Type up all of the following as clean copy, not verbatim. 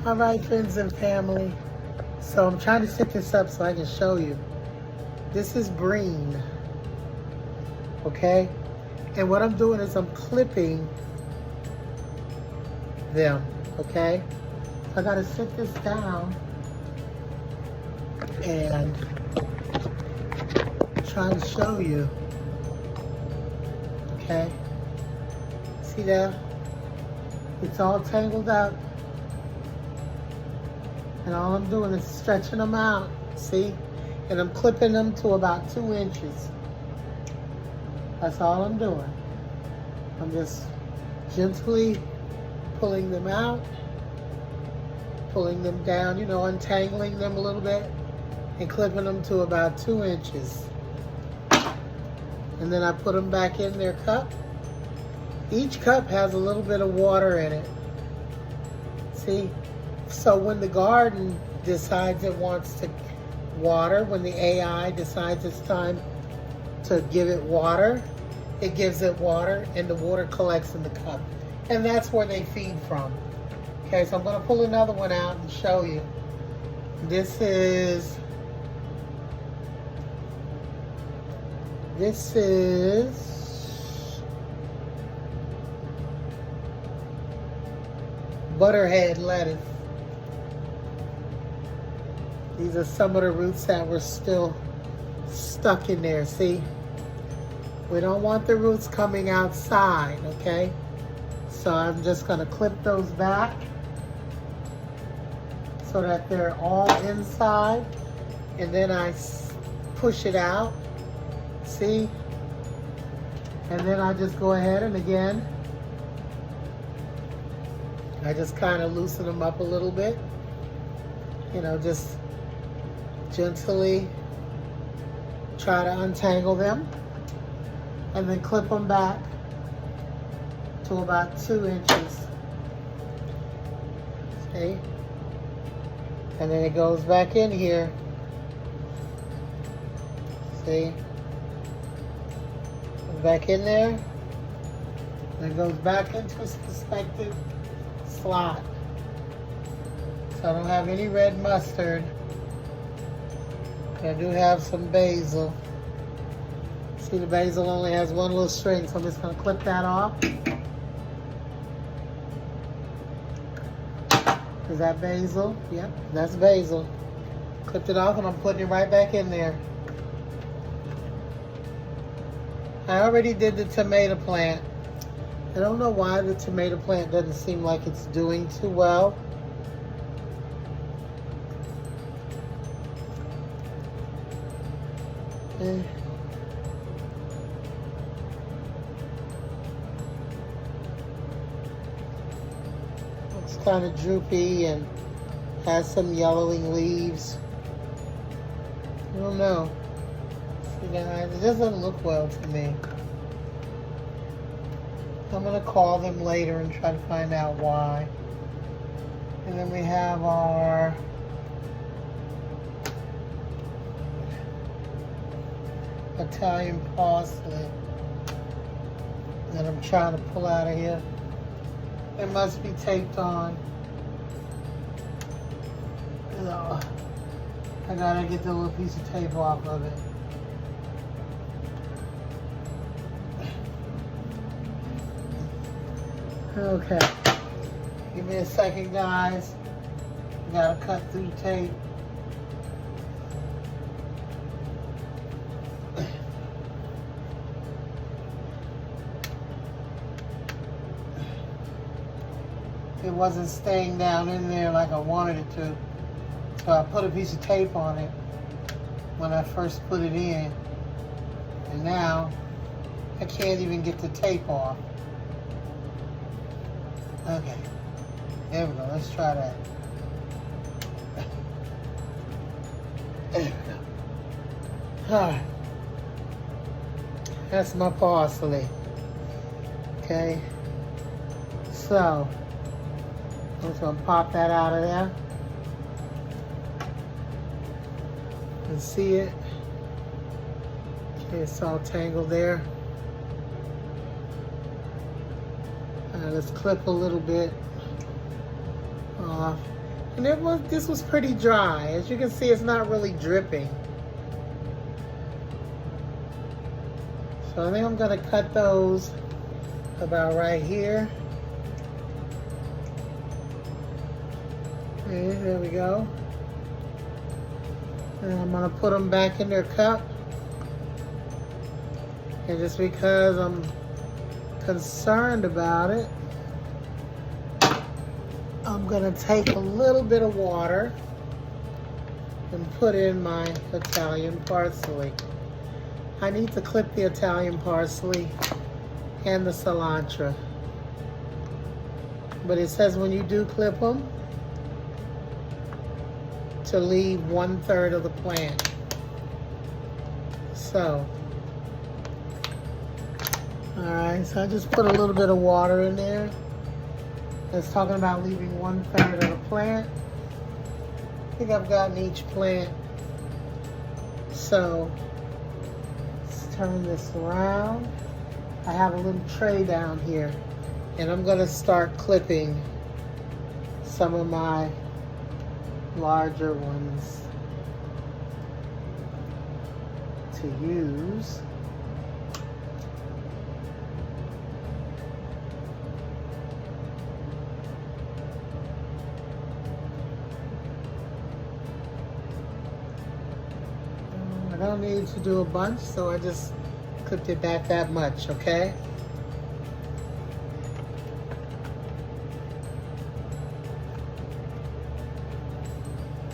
All right, friends and family. So I'm trying to set this up so I can show you. This is green, okay? And what I'm doing is I'm clipping them, okay? I gotta sit this down and try to show you, okay? See that? It's all tangled up. And all I'm doing is stretching them out, see? And I'm clipping them to about 2 inches. That's all I'm doing. I'm just gently pulling them out, pulling them down, you know, untangling them a little bit, and clipping them to about 2 inches. And then I put them back in their cup. Each cup has a little bit of water in it. See? So when the Gardyn decides it wants to water, when the AI decides it's time to give it water, it gives it water and the water collects in the cup. And that's where they feed from. Okay, so I'm going to pull another one out and show you. This is butterhead lettuce. These are some of the roots that were still stuck in there, see? We don't want the roots coming outside, okay? So I'm just gonna clip those back so that they're all inside. And then I push it out, see? And then I just go ahead and again, I just kind of loosen them up a little bit. You know, just gently try to untangle them and then clip them back to about 2 inches. See? And then it goes back in here. See? Back in there. And it goes back into its respective slot. So I don't have any red mustard. I do have some basil. See, the basil only has one little string, so I'm just going to clip that off. Is that basil? Yep, that's basil. Clipped it off and I'm putting it right back in there. I already did the tomato plant. I don't know why the tomato plant doesn't seem like it's doing too well. Looks kind of droopy and has some yellowing leaves. I don't know. See guys, it doesn't look well to me. I'm going to call them later and try to find out why. And then we have our Italian parsley that I'm trying to pull out of here. It must be taped on. No, I gotta get the little piece of tape off of it. Okay, give me a second, guys. Gotta cut through the tape. It wasn't staying down in there like I wanted it to. So I put a piece of tape on it when I first put it in. And now I can't even get the tape off. Okay, there we go, let's try that. There we go. All right, that's my parsley. Okay, so I'm just gonna pop that out of there. And see it. Okay, it's all tangled there. Let's clip a little bit off. And this was pretty dry. As you can see, it's not really dripping. So I think I'm gonna cut those about right here. Okay, there we go. And I'm gonna put them back in their cup. And just because I'm concerned about it, I'm gonna take a little bit of water and put in my Italian parsley. I need to clip the Italian parsley and the cilantro. But it says when you do clip them, to leave 1/3 of the plant. So, alright, so I just put a little bit of water in there. It's talking about leaving 1/3 of the plant. I think I've gotten each plant. So, let's turn this around. I have a little tray down here, and I'm gonna start clipping some of my larger ones to use. I don't need to do a bunch, so I just clipped it back that much, okay?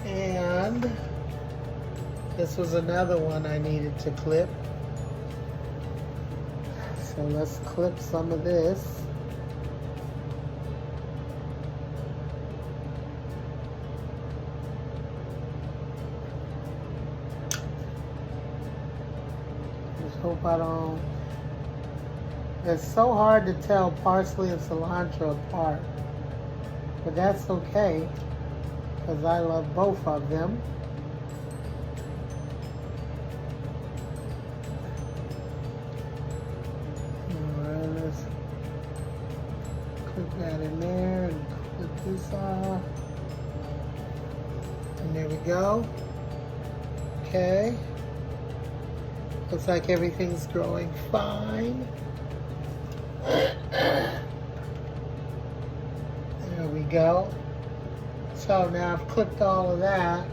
And this was another one I needed to clip. So let's clip some of this. Hope I don't. It's so hard to tell parsley and cilantro apart, but that's okay because I love both of them. Alright, let's clip that in there and clip this off. And there we go. Okay. Looks like everything's growing fine. There we go. So now I've clipped all of that.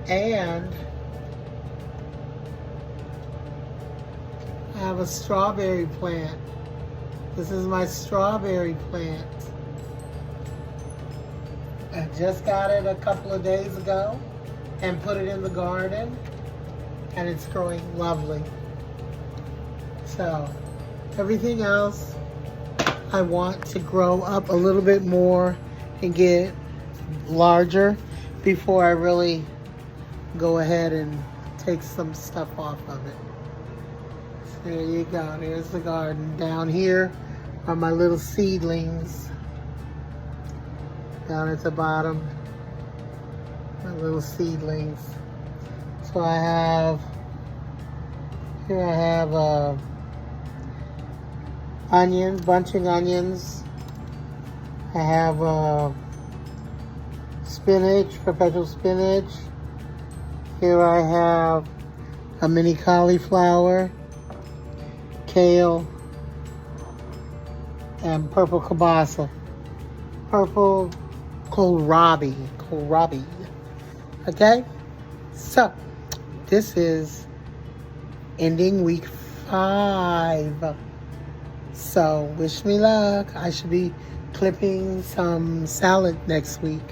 And I have a strawberry plant. This is my strawberry plant. I just got it a couple of days ago and put it in the garden, and it's growing lovely. So everything else I want to grow up a little bit more and get larger before I really go ahead and take some stuff off of it. So there you go, there's the garden. Down here are my little seedlings. Down at the bottom, my little seedlings. So I have, here I have onions, bunching onions. I have spinach, perpetual spinach. Here I have a mini cauliflower, kale, and purple kielbasa. Purple kohlrabi. Okay? So, this is ending week 5. So, wish me luck. I should be clipping some salad next week.